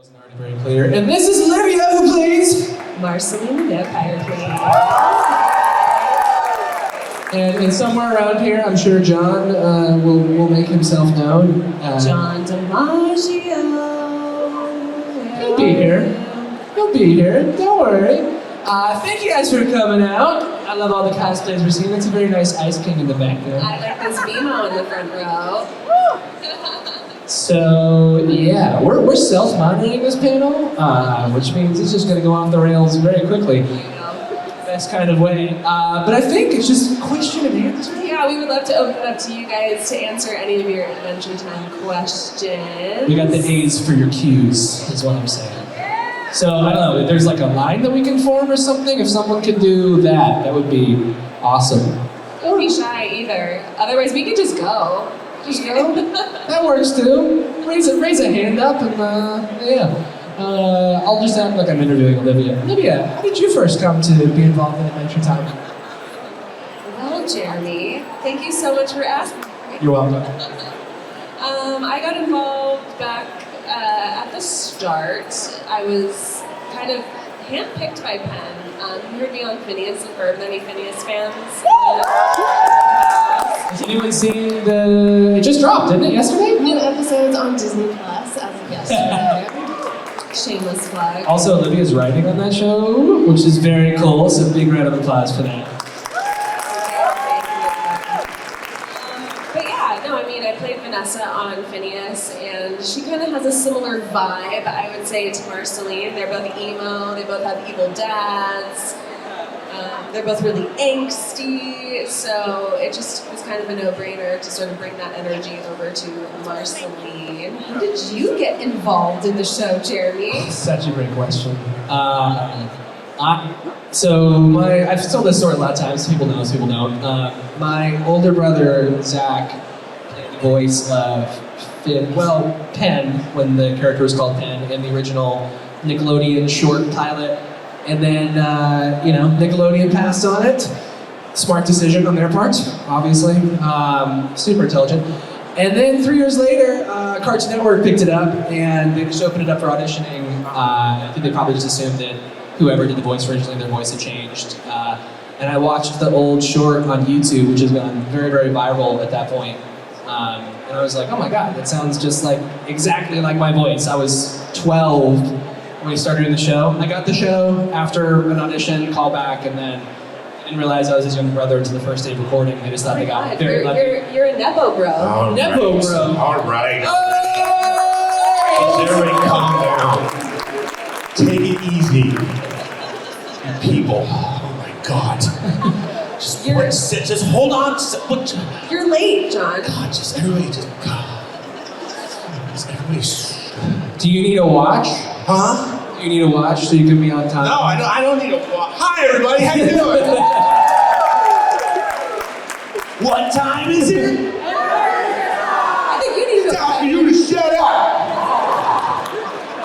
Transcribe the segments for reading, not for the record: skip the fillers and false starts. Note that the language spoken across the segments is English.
wasn't already very clear. And this is Olivia, who plays Marceline, the Vampire Queen. And somewhere around here, I'm sure John will make himself known. John DiMaggio. He'll be here. He'll be here. Don't worry. Thank you guys for coming out. I love all the cosplays we're seeing. It's a very nice Ice King in the back there. I like this BMO in the front row. So yeah, we're self-moderating this panel, which means it's just going to go off the rails very quickly. Best kind of way. But I think it's just question and answer. Yeah, we would love to open it up to you guys to answer any of your Adventure Time questions. We got the A's for your Q's, is what I'm saying. So I don't know, if there's like a line that we can form or something, if someone could do that, that would be awesome. Don't be shy either. Otherwise, we could just go. Just go. That works too. Raise a hand up and yeah. I'll just act like I'm interviewing Olivia. Olivia, how did you first come to be involved in Adventure Time? Well, Jeremy, thank you so much for asking. You're welcome. I got involved back at the start. I was kind of handpicked by Penn. You heard me on Phineas and Ferb. Any Phineas fans? Has anyone seen it just dropped, didn't it, yesterday? New episodes on Disney Plus as of yesterday. Shameless plug. Also, Olivia's writing on that show, which is very cool, so big round of applause for that. But yeah, no, I mean, I played Vanessa on Phineas, and she kind of has a similar vibe, I would say, to Marceline. They're both emo, they both have evil dads. They're both really angsty, so it just was kind of a no-brainer to sort of bring that energy over to Marceline. How did you get involved in the show, Jeremy? Such a great question. I've told this story a lot of times. People know, people don't. My older brother, Zach, played the voice of Penn, when the character was called Penn, in the original Nickelodeon short pilot. And then, Nickelodeon passed on it. Smart decision on their part, obviously. Super intelligent. And then 3 years later, Cartoon Network picked it up, and they just opened it up for auditioning. I think they probably just assumed that whoever did the voice originally, their voice had changed. And I watched the old short on YouTube, which has gone very, very viral at that point. And I was like, oh my God, that sounds just like exactly like my voice. I was 12 when we started doing the show. I got the show after an audition, call back, and then I didn't realize I was his younger brother until the first day of recording. I just thought they got very lucky. You're a Nepo bro. All Nepo bro. All right. Oh! Everybody calm down. Take it easy. You people. Oh my God. Just hold on. You're late, John. God, just everybody Do you need a watch? Huh? Do you need a watch so you can be on time? No, I don't need a watch. Hi everybody, how you doing? What time is it? I think you need to Time for you to shut up.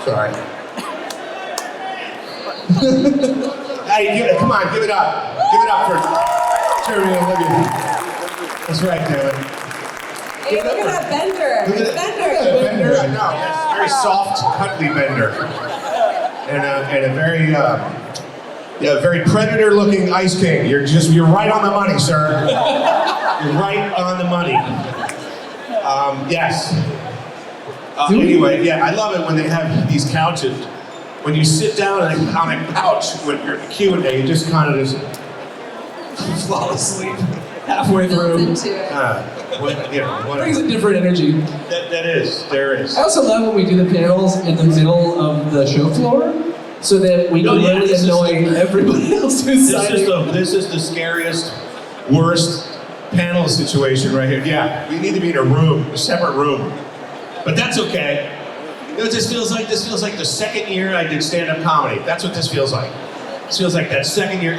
Sorry. Hey, come on, give it up. Give it up for Jeremy and Olivia. That's right, David. Hey, look at that bender. Bender. Bender, I know. Yes, very soft, cuddly Bender. And a very predator-looking Ice King. You're right on the money, sir. You're right on the money. Yes. Anyway, yeah, I love it when they have these couches. When you sit down on a couch when you're at the Q&A, you just kind of just fall asleep Halfway through. Into it. Brings a different energy. There is. I also love when we do the panels in the middle of the show floor, so that we can really annoy everybody else who's signing. This is the scariest, worst panel situation right here. Yeah, we need to be in a separate room. But that's okay. This feels like the second year I did stand-up comedy. That's what this feels like. This feels like that second year,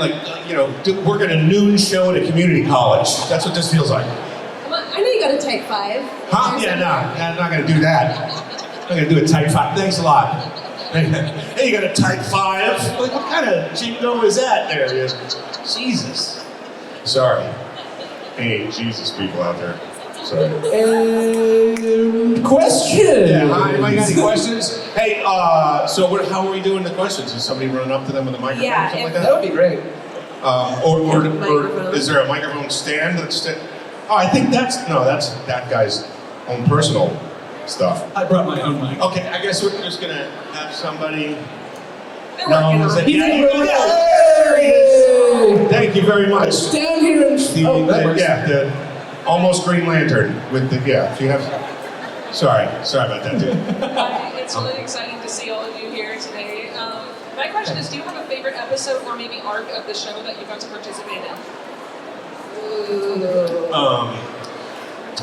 working a noon show at a community college. That's what this feels like. Come on, I know you got a type 5. Huh? Yeah, no, I'm not gonna do that. I'm not gonna do a type 5. Thanks a lot. Hey, you got a type 5? Like, what kind of jingo is that there? Jesus. Sorry. Hey, Jesus people out there. Sorry. And question. Yeah, hi, anybody got any questions? Hey, so how are we doing the questions? Is somebody running up to them with a microphone Yeah, or something like That that? would be great. Or Microphone. is there a microphone stand that's... Oh, I think that's that guy's own personal stuff. I brought my own mic. Okay, I guess we're just gonna have somebody... They're working is on it- it. yeah, There he is. Thank you very much. Down here and that works. The almost Green Lantern with the if you have. Sorry about that, dude. It's really exciting to see all of you here today. My question is, do you have a favorite episode or maybe arc of the show that you got to participate in?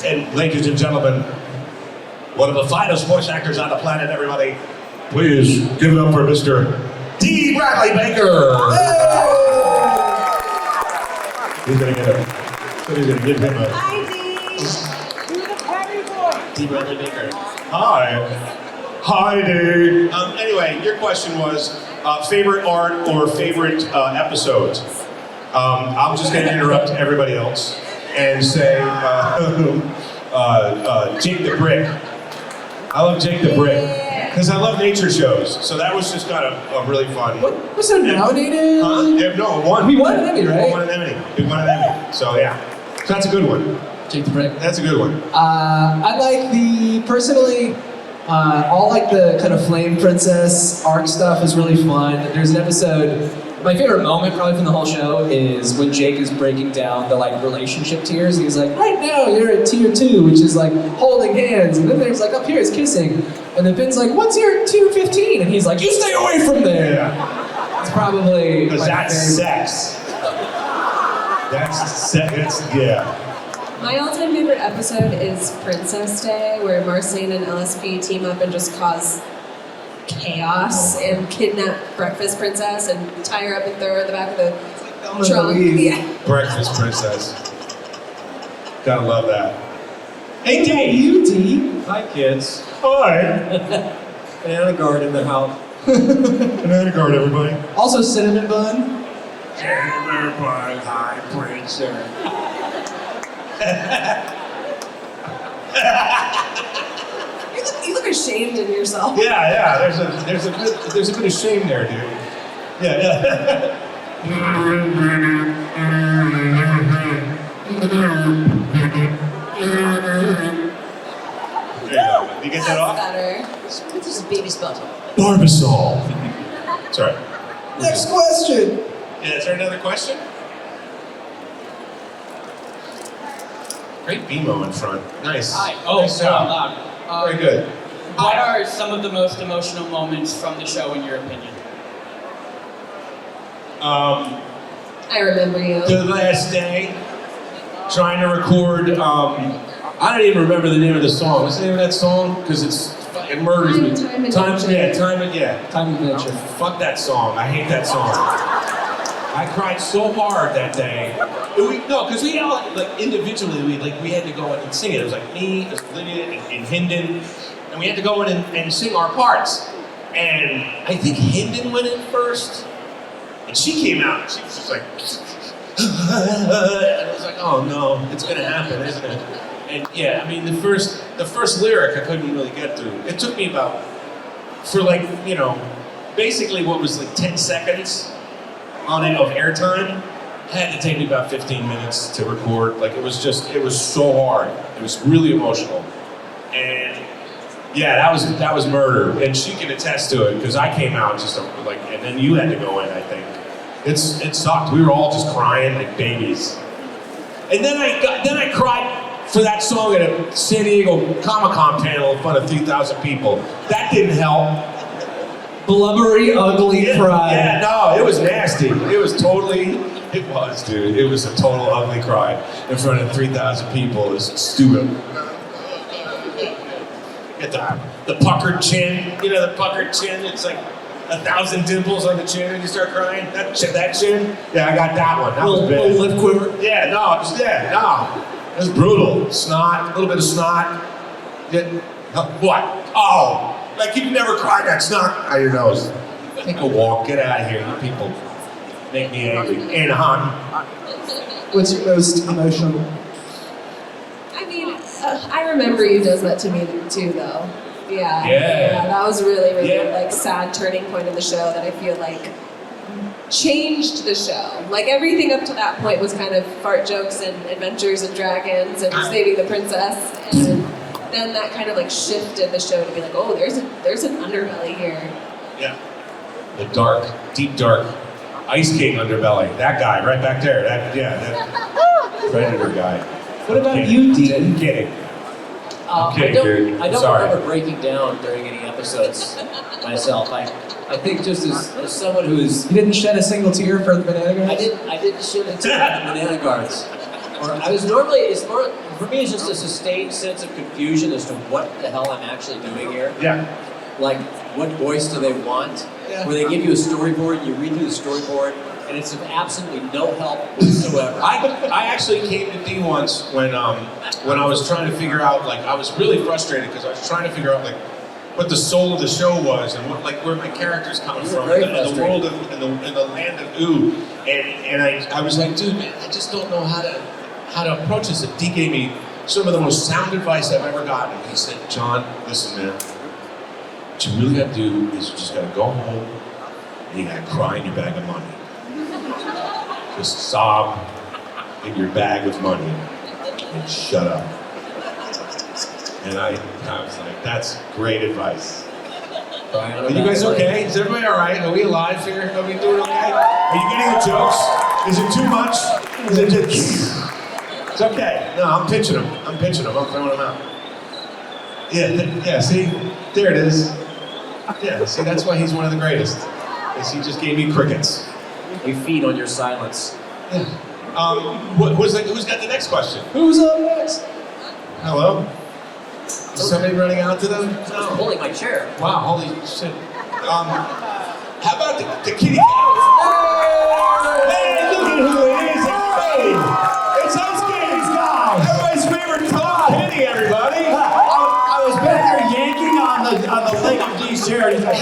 And ladies and gentlemen, one of the finest voice actors on the planet, everybody, please give it up for Mr. Dee Bradley Baker. He's gonna get him. Somebody's gonna give him a. Hi, Dee. Dee Bradley Baker. Hi, Dee. Anyway, your question was favorite art or favorite episodes. I'm just gonna interrupt everybody else and say Jake the Brick. I love Jake the Brick. Because I love nature shows, so that was just kind of a really fun. What was so nominated? Yeah, no, it won. We won an Emmy, right? We won an Emmy. We won an Emmy. So yeah, so that's a good one. Jake the Brick. That's a good one. I like personally, all like the kind of Flame Princess arc stuff is really fun. There's an episode, my favorite moment probably from the whole show is when Jake is breaking down the like relationship tiers. And he's like, right now you're at tier 2, which is like holding hands. And then there's like up here is kissing. And then Ben's like, what's your 215? And he's like, you stay away from there. Yeah. It's probably Because my that's favorite. sex. That's yeah. My all-time favorite episode is Princess Day, where Marceline and LSP team up and just cause chaos and kidnap Breakfast Princess and tie her up and throw her in the back of the trunk. Yeah. Breakfast Princess. Gotta love that. Hey, Dee. You, Dee. Hi, kids. Hi. Banana guard in the house. Banana guard, everybody. Also Cinnamon Bun. Everybody, high princer. You look ashamed in yourself. Yeah. There's a bit of shame there, dude. Yeah. There you go. You get that off? Better. This is baby spot. Barbasol. Sorry. Next question. Yeah, is there another question? Great BMO in front. Nice. Hi. Oh, nice so job. loud. Very good. What are some of the most emotional moments from the show, in your opinion? I remember you. The last day, trying to record. I don't even remember the name of the song. What's the name of that song? Because it murders me. Time Adventure. Time Adventure. Fuck that song. I hate that song. I cried so hard that day. Because we all like individually we had to go in and sing it. It was like me, it was Olivia, and Hinden, and we had to go in and sing our parts. And I think Hinden went in first, and she came out. And she was just like, and I was like, oh no, it's gonna happen, isn't it? And yeah, I mean the first lyric I couldn't really get through. It took me about basically what was like 10 seconds on it of airtime. Had to take me about 15 minutes to record. Like it was so hard. It was really emotional. And yeah, that was murder. And she can attest to it because I came out just like, and then you had to go in, I think. It sucked. We were all just crying like babies. And then I cried for that song at a San Diego Comic-Con panel in front of 3,000 people. That didn't help. Blubbery, ugly cry. Yeah, no, it was nasty. It was, dude. It was a total ugly cry in front of 3,000 people. It was stupid. Get the puckered chin. You know the puckered chin? It's like 1,000 dimples on the chin and you start crying. That chin? Yeah, I got that one. That was big. Little lip quiver. Yeah, no. It was brutal. Snot, a little bit of snot. What? Oh, like you've never cried that snot out of your nose. Take a walk, get out of here. You people make me angry. Anaheim. What's your most emotional? I mean, I Remember You does that to me too, though. Yeah, that was really, like sad turning point in the show that I feel like changed the show. Like everything up to that point was kind of fart jokes and adventures and dragons and saving the princess, and then that kind of like shifted the show to be like, oh, there's an underbelly here. Yeah. The dark, deep dark Ice King underbelly. That guy right back there. That Predator guy. What about you, Dee? I'm kidding. I kidding, don't, dude. I don't Sorry. remember breaking down during any episodes myself. I think just as someone who's You didn't shed a single tear for the banana guys? I didn't shed a tear at the banana guards. Or I was normally it's more for me it's just a sustained sense of confusion as to what the hell I'm actually doing here. Yeah. Like what voice do they want? Yeah. Where they give you a storyboard, you read through the storyboard, and it's of absolutely no help whatsoever. I actually came to Dee once when I was trying to figure out, like, I was really frustrated because I was trying to figure out, like, what the soul of the show was and what, like, where my characters come You were from very and the frustrated. world of, and the land of ooh. And I was like, dude, man, I just don't know how to approach this. And Dee gave me some of the most sound advice I've ever gotten. He said, John, listen, man, what you really got to do is you just got to go home and you got to cry in your bag of money. Just sob in your bag of money and shut up. And I was like, that's great advice. Are you guys okay? Is everybody all right? Are we alive here? Are we doing okay? Are you getting the jokes? Is it too much? Is it just... It's okay. No, I'm pitching them. I'm throwing them out. Yeah, see? There it is. Yeah, see, that's why he's one of the greatest. Is he just gave me crickets. We feed on your silence. Yeah. Who's got the next question? Who's up next? Hello? Is somebody running out to them? I'm holding my chair. Wow, holy shit. How about the kitty cat? Hey, look at who it is. Hey, it's Ice King's guy. Everybody's favorite Tom Kenny, everybody. I was back there yanking on the leg of Dee's chair, and he's like,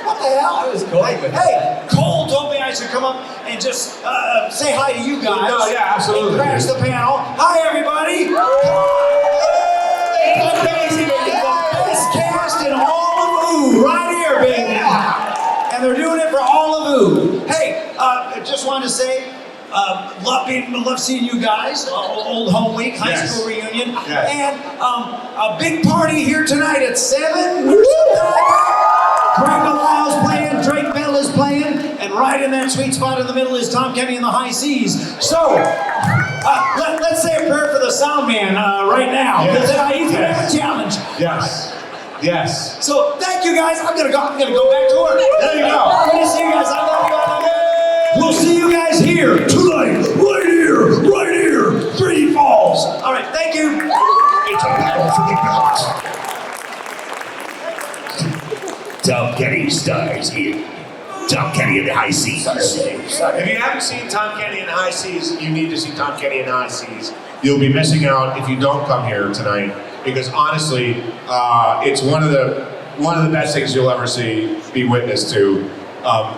what the hell? I was going with Hey, Cole told me I should come up and just say hi to you guys. No, yeah, absolutely. And crash the panel. Hi, everybody. It's amazing. The best cast in all of Ooh, right here, baby. And they're doing it for all of Ooh. Hey, I just wanted to say, love seeing you guys. Old home week, high Yes. school reunion, Yes. and a big party here tonight at 7 or something like that. Greg Delisle's playing, Drake Bell is playing, and right in that sweet spot in the middle is Tom Kenny and the High Seas. So, let's say a prayer for the sound man right now, because he's gonna have a challenge. Yes. Yes. So, thank you guys. I'm gonna go back to work. There you go. Good to see you guys. I love you. We'll see you guys here tonight, right here, Three Falls. All right, thank you. It's a battle for the belt. Tom Kenny stars in Tom Kenny and the High Seas. If you haven't seen Tom Kenny and the High Seas, you need to see Tom Kenny and the High Seas. You'll be missing out if you don't come here tonight, because honestly, it's one of the best things you'll ever be witness to.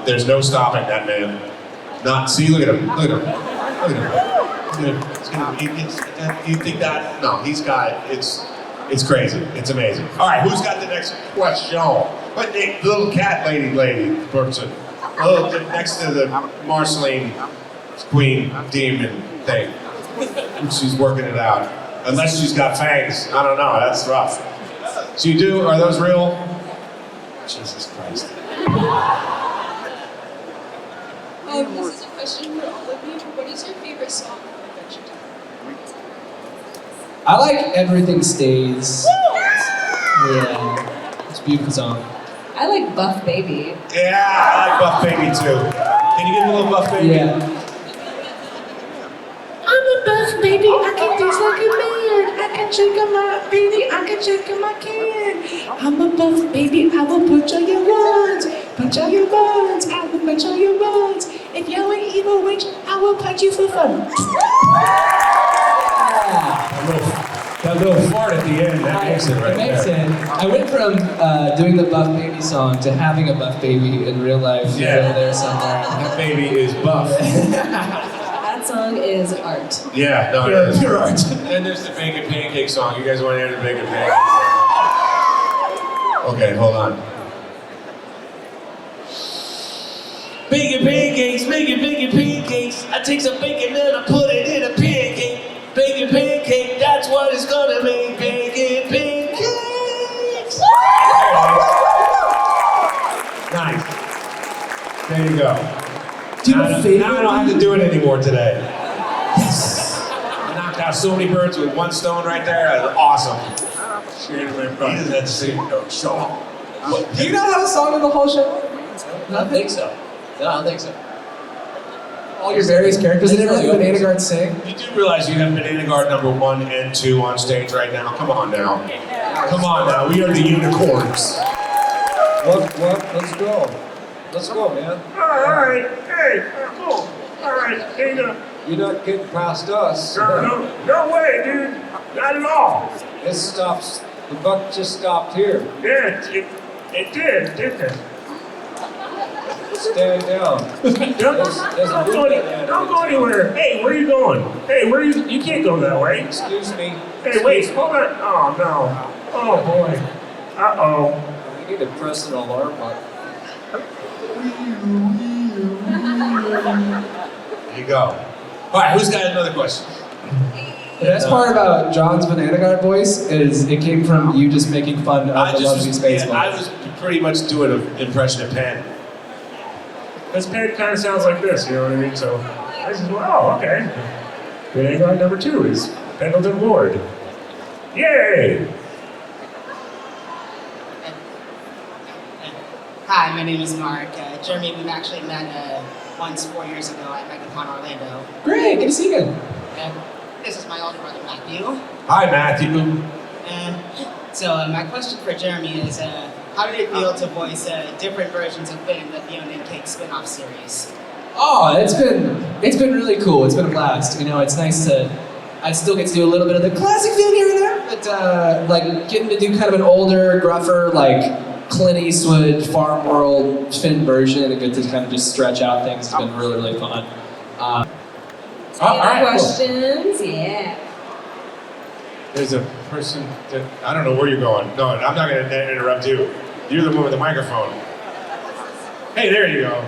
There's no stopping that man. Look at him. You think that? No, he's got it. It's crazy. It's amazing. All right, who's got the next question? What the little cat lady person? Oh, next to the Marceline queen demon thing. She's working it out. Unless she's got fangs. I don't know. That's rough. So you do? Are those real? Jesus Christ. This is a question for all of you. What is your favorite song from Adventure Time? I like Everything Stays. Yeah. It's a beautiful song. I like Buff Baby. Yeah, I like Buff Baby too. Can you give me a little Buff Baby? Yeah. I'm a buff baby, I can dance like a man. I can shake on my baby, I can shake on my can. I'm a buff baby, I will punch all your runs. Punch all your runs, I will punch all your runs. If you're an evil witch, I will punch you for fun. That little fart at the end, that makes it right It makes there. it. I went from doing the Buff Baby song to having a Buff Baby in real life. Yeah. Over there somewhere. That baby is buff. That's That song is art. Yeah, no, Pure- it is. pure art. And there's the bacon pancake song. You guys want to hear the bacon pancake song? Okay, hold on. Bacon pancakes, bacon pancakes. I take some bacon and I put it in a pancake. Bacon pancake, that's what it's gonna make. Bacon pancakes. Nice. There you go. Do you have a favorite? Now I don't have to do it anymore today. Yes. I knocked out so many birds with one stone right there. That was awesome. He doesn't have to sing no song. Do you not have a song in the whole show? I don't think so. No, I don't think so. All your various characters. Did never have Banana Guard sing? You do realize you have Banana Guard number 1 and 2 on stage right now? Come on now. Come on now. We are the unicorns. What? Let's go. Let's go, man. All right. Hey, cool. All right. Hey, You're not getting past us. no way, dude. Not at all. This stops. The buck just stopped here. Yeah, it did, didn't it? Stand down. There's a Don't go, movement there. don't go anywhere. Hey, where are you going? Hey, where are you? You can't go that way. Excuse me. Hey, wait, hold on. Oh, no. Oh, boy. Uh-oh. You need to press an alarm button. There you go. All right, who's got another question? The best part about John's Banana Guard voice is it came from you just making fun of the Lovely Space I was pretty much doing an impression of Penn. This pen kind of sounds like this, you know what I mean? So I said, well, okay. Banana Guard number 2 is Pendleton Ward. Yay! Hi, my name is Mark. Jeremy, we've actually met once 4 years ago at MegaCon Orlando. Great, good to see you again. And this is my older brother, Matthew. Hi, Matthew. And so my question for Jeremy is, how did it feel to voice different versions of Finn, the Fionna and Cake spin-off series? Oh, it's been really cool. It's been a blast. You know, it's nice to. I still get to do a little bit of the classic Finn here and there, but like getting to do kind of an older, gruffer, like Clint Eastwood Farm World Finn version, and get to kind of just stretch out things. It's been really, really fun. All right, cool. Questions? Yeah. There's a person that, I don't know where you're going. No, I'm not going to interrupt you. You're the one with the microphone. Hey, there you go.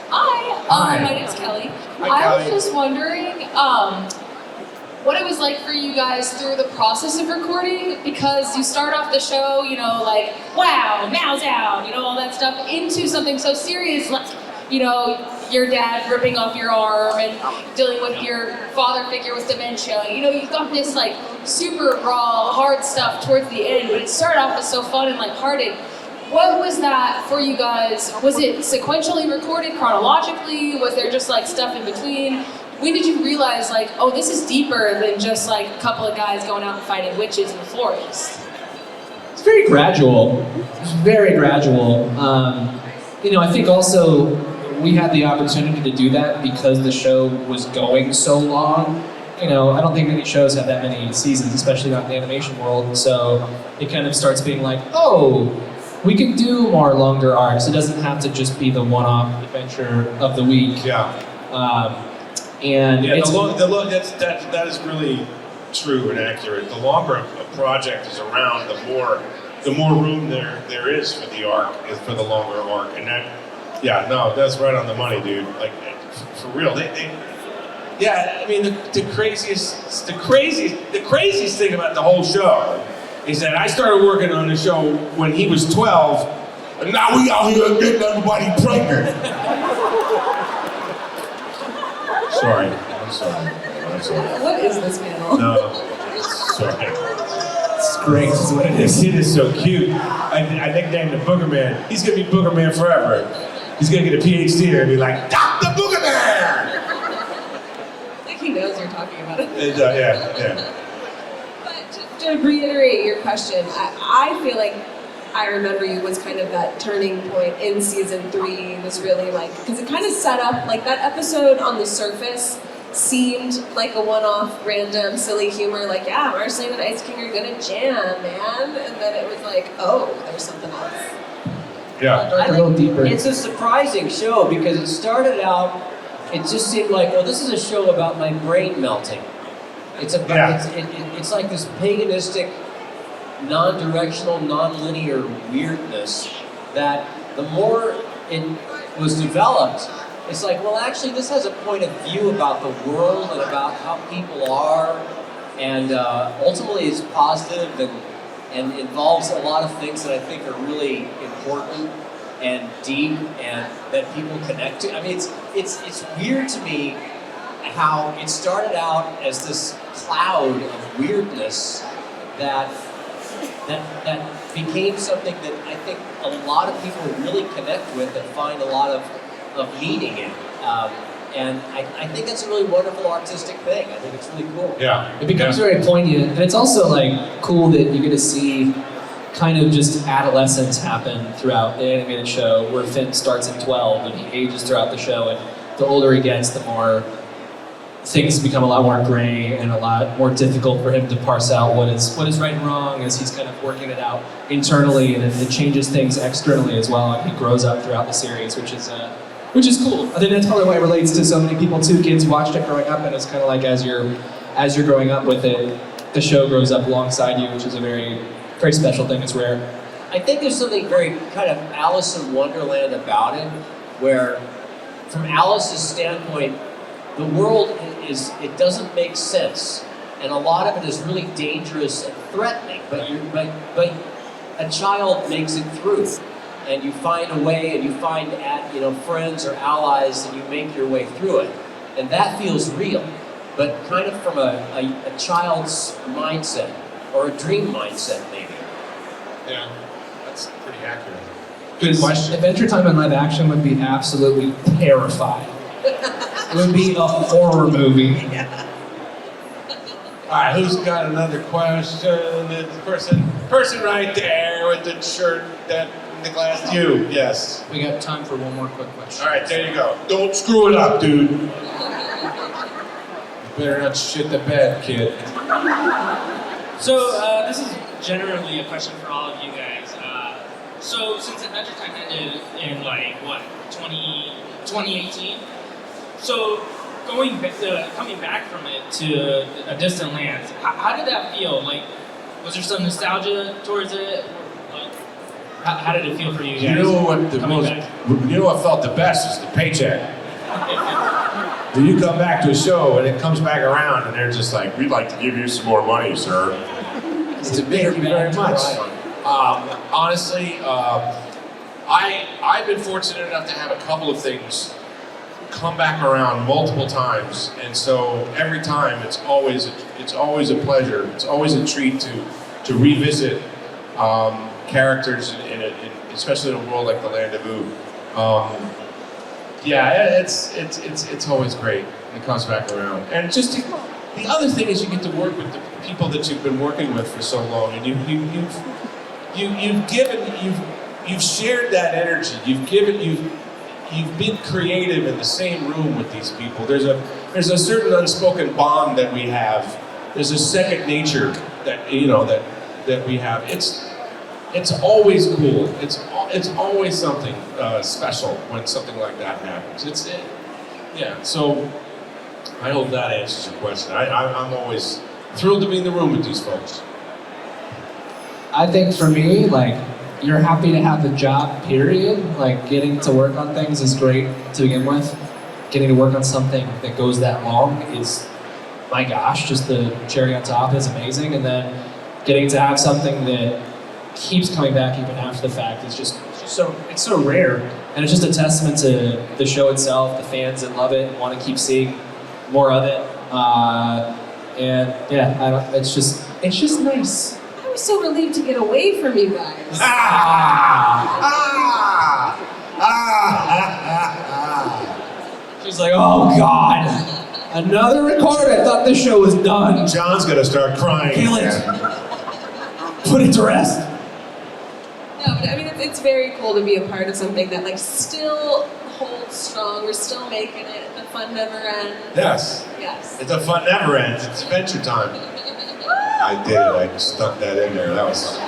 Hi, Hi. my name's Kelly. Hi, I Kelly. was just wondering what it was like for you guys through the process of recording, because you start off the show, you know, like, wow, now's out, you know, all that stuff, into something so serious, like, you know, your dad ripping off your arm and dealing with your father figure with dementia. You know, you've got this like super raw, hard stuff towards the end, but it started off as so fun and lighthearted. What was that for you guys? Was it sequentially recorded chronologically? Was there just like stuff in between? When did you realize like, oh, this is deeper than just like a couple of guys going out and fighting witches in the forest? It's very gradual. It's very gradual. You know, I think also we had the opportunity to do that because the show was going so long. You know, I don't think many shows have that many seasons, especially not in the animation world. So it kind of starts being like, oh, we can do more longer arcs. It doesn't have to just be the one-off adventure of the week. Yeah. And Yeah, it's, that is really true and accurate. The longer a project is around, the more room there is for the arc, is for the longer arc, and that, yeah, no, that's right on the money, dude. Like, for real, yeah. I mean, the craziest thing about the whole show is that I started working on the show when he was 12, and now we out here getting everybody pregnant. Sorry. I'm sorry. What is this panel? No, sorry. it's great. It's what it This is. kid is so cute. I nicknamed him Booger Man. He's gonna be Booger Man forever. He's gonna get a PhD and be like, Dr. Booger Man! I think he knows you're talking about it. Yeah. But to reiterate your question, I feel like I Remember You was kind of that turning point in season 3. Was really like, because it kind of set up, like that episode on the surface seemed like a one-off, random, silly humor, like, yeah, Marceline and Ice King are gonna jam, man. And then it was like, oh, there's something else. Yeah. A little deeper. It's a surprising show because it started out it just seemed like, well, this is a show about my brain melting. It's about it's like this paganistic, non-directional, non-linear weirdness that the more it was developed, it's like, well, actually, this has a point of view about the world and about how people are, and ultimately it's positive and involves a lot of things that I think are really important and deep and that people connect to. I mean, it's weird to me how it started out as this cloud of weirdness that became something that I think a lot of people really connect with and find a lot of meaning in. And I think it's a really wonderful artistic thing. I think it's really cool. Yeah. It becomes very poignant, and it's also like cool that you get to see kind of just adolescence happen throughout the animated show, where Finn starts at 12 and he ages throughout the show, and the older he gets, the more things become a lot more gray and a lot more difficult for him to parse out what is right and wrong as he's kind of working it out internally, and it changes things externally as well, and he grows up throughout the series, which is cool. I think that's probably why it relates to so many people too. Kids watched it growing up, and it's kind of like as you're growing up with it, the show grows up alongside you, which is a very, very special thing. It's rare. I think there's something very kind of Alice in Wonderland about it, where from Alice's standpoint, the world it doesn't make sense, and a lot of it is really dangerous and threatening. But a child makes it through, and you find a way, and you find friends or allies, and you make your way through it, and that feels real. But kind of from a child's mindset or a dream mindset, maybe. Yeah, that's pretty accurate. Good question. Adventure Time in live action would be absolutely terrifying. It would be a horror movie. All right, who's got another question? The person right there with the shirt that in the glass. You, yes. We got time for one more quick question. All right, there you go. Don't screw it up, dude. You better not shit the bed, kid. So this is generally a question for all of you guys. So since Adventure Time ended in 2018, so coming back from it to a distant land, how did that feel? Like, was there some nostalgia towards it? Like, how did it feel for you guys? You know what felt the best is the paycheck. When you come back to a show and it comes back around and they're just like, we'd like to give you some more money, sir. It's a big Thank you very much. Honestly, I've been fortunate enough to have a couple of things come back around multiple times, and so every time it's always a pleasure. It's always a treat to revisit characters especially in a world like the Land of Ood. Yeah, it's always great when it comes back around. And just the other thing is you get to work with the people that you've been working with for so long, and you've shared that energy. You've been creative in the same room with these people. There's a certain unspoken bond that we have. There's a second nature that we have. It's always cool. It's always something special when something like that happens. So I hope that answers your question. I'm always thrilled to be in the room with these folks. I think for me, you're happy to have the job, period. Getting to work on things is great to begin with. Getting to work on something that goes that long is, my gosh, just the cherry on top is amazing. And then getting to have something that keeps coming back even after the fact is it's so rare. And it's just a testament to the show itself, the fans that love it and want to keep seeing more of it. It's just nice. I was so relieved to get away from you guys. She's like, oh God, another record. I thought this show was done. John's gonna start crying. Kill it. Put it to rest. No, but I mean, it's very cool to be a part of something that still holds strong. We're still making it. The fun never ends. Yes. Yes. The fun never ends. It's Adventure Time. I did it. I stuck that in there. That was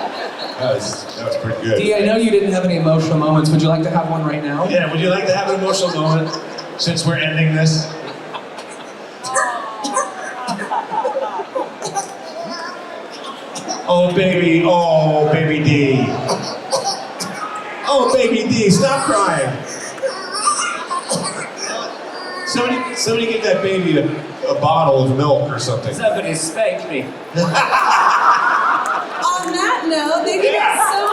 pretty good. Dee, I know you didn't have any emotional moments. Would you like to have one right now? Yeah. Would you like to have an emotional moment? since we're ending this? Oh, baby D. Oh, baby D, stop crying. Somebody give that baby a bottle of milk or something. Somebody spanked me. On that note, thank you guys so